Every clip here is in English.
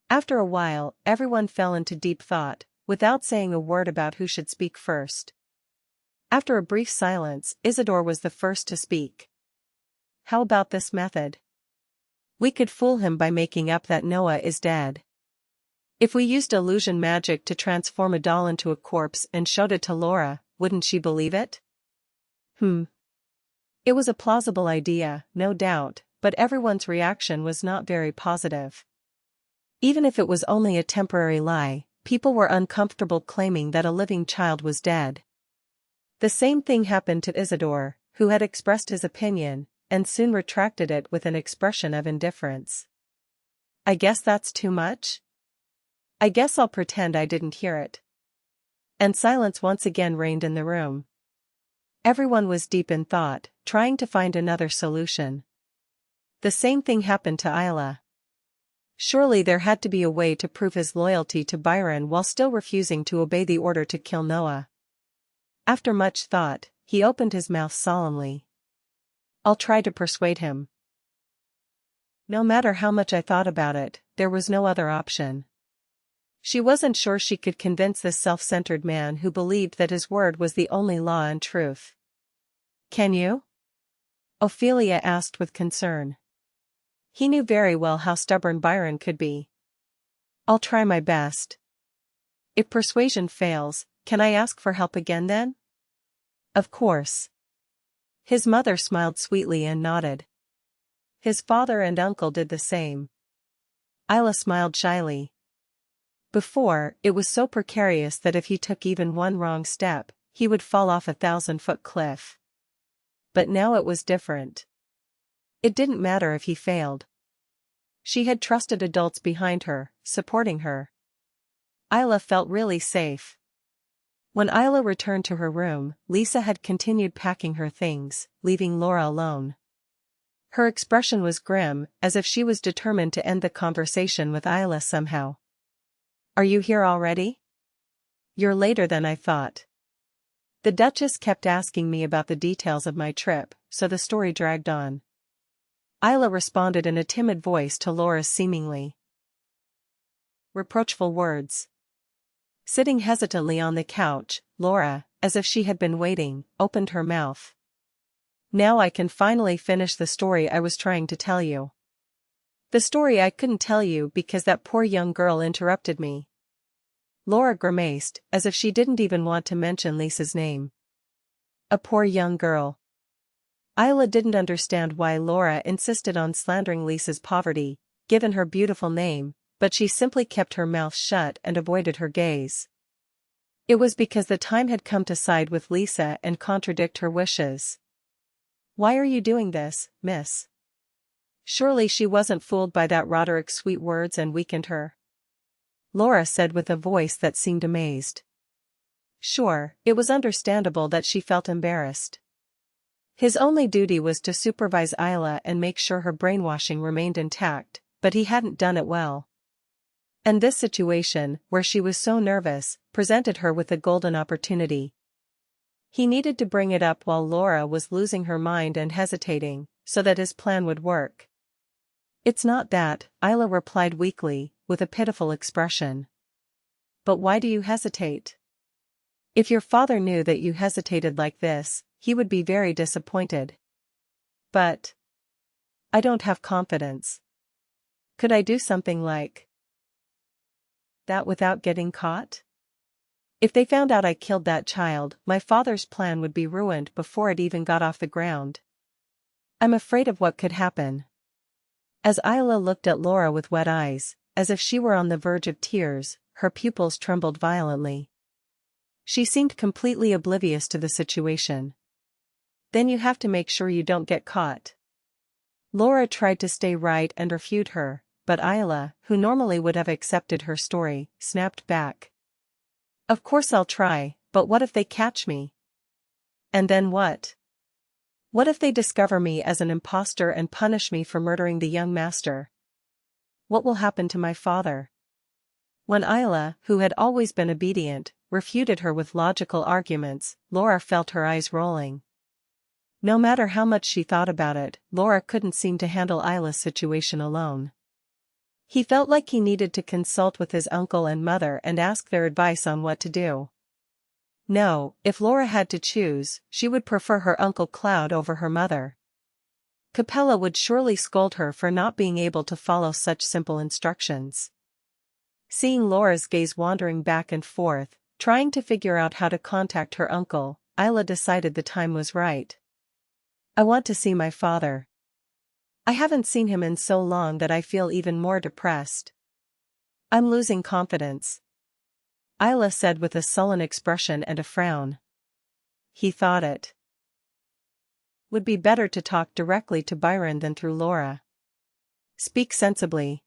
After a while, everyone fell into deep thought, without saying a word about who should speak first. After a brief silence, Isidore was the first to speak. How about this method? We could fool him by making up that Noah is dead. If we used illusion magic to transform a doll into a corpse and showed it to Laura, wouldn't she believe it? It was a plausible idea, no doubt, but everyone's reaction was not very positive. Even if it was only a temporary lie, people were uncomfortable claiming that a living child was dead. The same thing happened to Isidore, who had expressed his opinion, and soon retracted it with an expression of indifference. I guess that's too much? I guess I'll pretend I didn't hear it. And silence once again reigned in the room. Everyone was deep in thought, trying to find another solution. The same thing happened to Isla. Surely there had to be a way to prove his loyalty to Byron while still refusing to obey the order to kill Noah. After much thought, he opened his mouth solemnly. I'll try to persuade him. No matter how much I thought about it, there was no other option. She wasn't sure she could convince this self-centered man who believed that his word was the only law and truth. Can you? Ophelia asked with concern. He knew very well how stubborn Byron could be. I'll try my best. If persuasion fails, can I ask for help again then? Of course. His mother smiled sweetly and nodded. His father and uncle did the same. Isla smiled shyly. Before, it was so precarious that if he took even one wrong step, he would fall off a 1,000-foot cliff. But now it was different. It didn't matter if he failed. She had trusted adults behind her, supporting her. Isla felt really safe. When Isla returned to her room, Lisa had continued packing her things, leaving Laura alone. Her expression was grim, as if she was determined to end the conversation with Isla somehow. Are you here already? You're later than I thought. The Duchess kept asking me about the details of my trip, so the story dragged on. Isla responded in a timid voice to Laura's seemingly reproachful words. Sitting hesitantly on the couch, Laura, as if she had been waiting, opened her mouth. Now I can finally finish the story I was trying to tell you. The story I couldn't tell you because that poor young girl interrupted me. Laura grimaced, as if she didn't even want to mention Lisa's name. A poor young girl. Isla didn't understand why Laura insisted on slandering Lisa's poverty, given her beautiful name, but she simply kept her mouth shut and avoided her gaze. It was because the time had come to side with Lisa and contradict her wishes. Why are you doing this, miss? Surely she wasn't fooled by that Roderick's sweet words and weakened her. Laura said with a voice that seemed amazed. Sure, it was understandable that she felt embarrassed. His only duty was to supervise Isla and make sure her brainwashing remained intact, but he hadn't done it well. And this situation, where she was so nervous, presented her with a golden opportunity. He needed to bring it up while Laura was losing her mind and hesitating, so that his plan would work. It's not that, Isla replied weakly, with a pitiful expression. But why do you hesitate? If your father knew that you hesitated like this, he would be very disappointed. But I don't have confidence. Could I do something like that without getting caught? If they found out I killed that child, my father's plan would be ruined before it even got off the ground. I'm afraid of what could happen. As Isla looked at Laura with wet eyes, as if she were on the verge of tears, her pupils trembled violently. She seemed completely oblivious to the situation. Then you have to make sure you don't get caught. Laura tried to stay right and refute her, but Isla, who normally would have accepted her story, snapped back. Of course I'll try, but what if they catch me? And then what? What if they discover me as an impostor and punish me for murdering the young master? What will happen to my father? When Isla, who had always been obedient, refuted her with logical arguments, Laura felt her eyes rolling. No matter how much she thought about it, Laura couldn't seem to handle Isla's situation alone. He felt like he needed to consult with his uncle and mother and ask their advice on what to do. No, if Laura had to choose, she would prefer her Uncle Cloud over her mother. Capella would surely scold her for not being able to follow such simple instructions. Seeing Laura's gaze wandering back and forth, trying to figure out how to contact her uncle, Isla decided the time was right. I want to see my father. I haven't seen him in so long that I feel even more depressed. I'm losing confidence. Isla said with a sullen expression and a frown. He thought it would be better to talk directly to Byron than through Laura. Speak sensibly.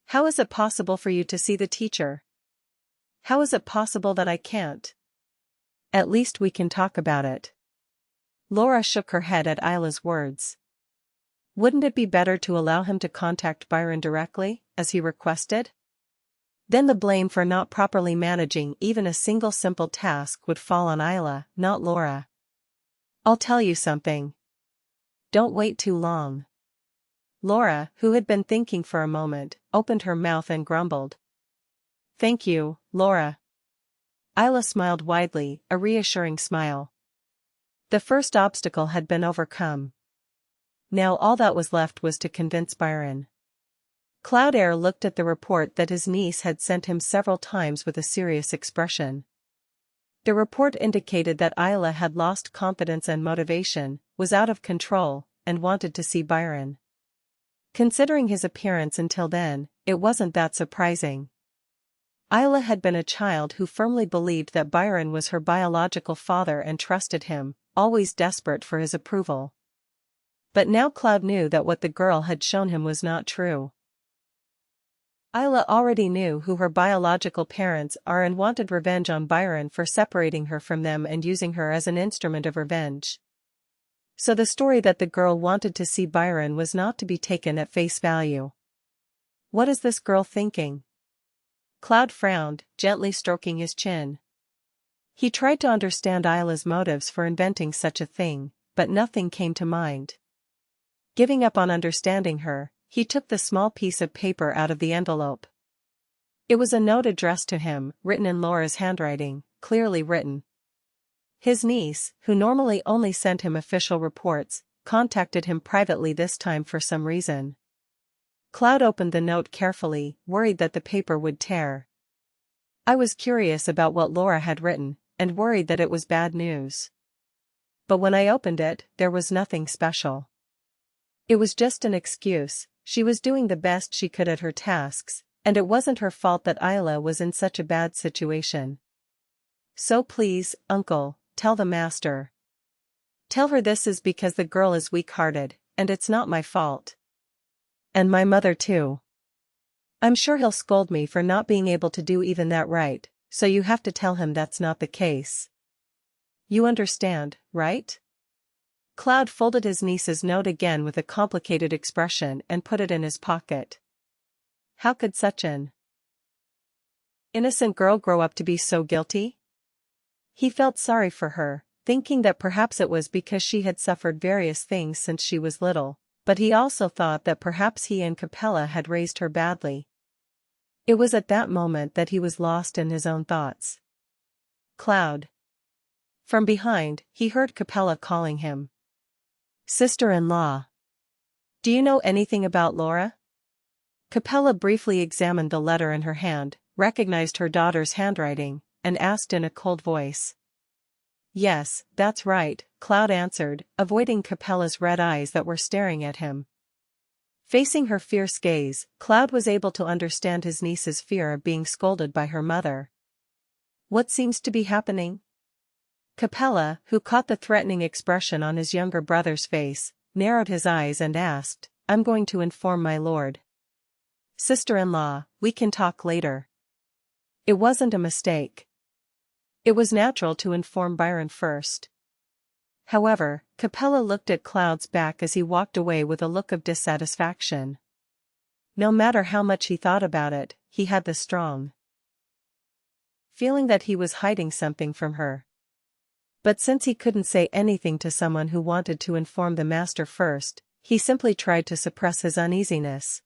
How is it possible for you to see the teacher? How is it possible that I can't? At least we can talk about it. Laura shook her head at Isla's words. Wouldn't it be better to allow him to contact Byron directly, as he requested? Then the blame for not properly managing even a single simple task would fall on Isla, not Laura. I'll tell you something. Don't wait too long. Laura, who had been thinking for a moment, opened her mouth and grumbled. Thank you, Laura. Isla smiled widely, a reassuring smile. The first obstacle had been overcome. Now all that was left was to convince Byron. Cloud Air looked at the report that his niece had sent him several times with a serious expression. The report indicated that Isla had lost confidence and motivation, was out of control, and wanted to see Byron. Considering his appearance until then, it wasn't that surprising. Isla had been a child who firmly believed that Byron was her biological father and trusted him, always desperate for his approval. But now Cloud knew that what the girl had shown him was not true. Isla already knew who her biological parents are and wanted revenge on Byron for separating her from them and using her as an instrument of revenge. So the story that the girl wanted to see Byron was not to be taken at face value. What is this girl thinking? Cloud frowned, gently stroking his chin. He tried to understand Isla's motives for inventing such a thing, but nothing came to mind. Giving up on understanding her, he took the small piece of paper out of the envelope. It was a note addressed to him, written in Laura's handwriting, clearly written. His niece, who normally only sent him official reports, contacted him privately this time for some reason. Cloud opened the note carefully, worried that the paper would tear. I was curious about what Laura had written, and worried that it was bad news. But when I opened it, there was nothing special. It was just an excuse. She was doing the best she could at her tasks, and it wasn't her fault that Isla was in such a bad situation. So please, Uncle, tell the master. Tell her this is because the girl is weak-hearted, and it's not my fault. And my mother too. I'm sure he'll scold me for not being able to do even that right, so you have to tell him that's not the case. You understand, right? Cloud folded his niece's note again with a complicated expression and put it in his pocket. How could such an innocent girl grow up to be so guilty? He felt sorry for her, thinking that perhaps it was because she had suffered various things since she was little, but he also thought that perhaps he and Capella had raised her badly. It was at that moment that he was lost in his own thoughts. Cloud. From behind, he heard Capella calling him. Sister-in-law. Do you know anything about Laura? Capella briefly examined the letter in her hand, recognized her daughter's handwriting, and asked in a cold voice. Yes, that's right, Cloud answered, avoiding Capella's red eyes that were staring at him. Facing her fierce gaze, Cloud was able to understand his niece's fear of being scolded by her mother. What seems to be happening? Capella, who caught the threatening expression on his younger brother's face, narrowed his eyes and asked, I'm going to inform my lord. Sister-in-law, we can talk later. It wasn't a mistake. It was natural to inform Byron first. However, Capella looked at Cloud's back as he walked away with a look of dissatisfaction. No matter how much he thought about it, he had the strong feeling that he was hiding something from her. But since he couldn't say anything to someone who wanted to inform the master first, he simply tried to suppress his uneasiness.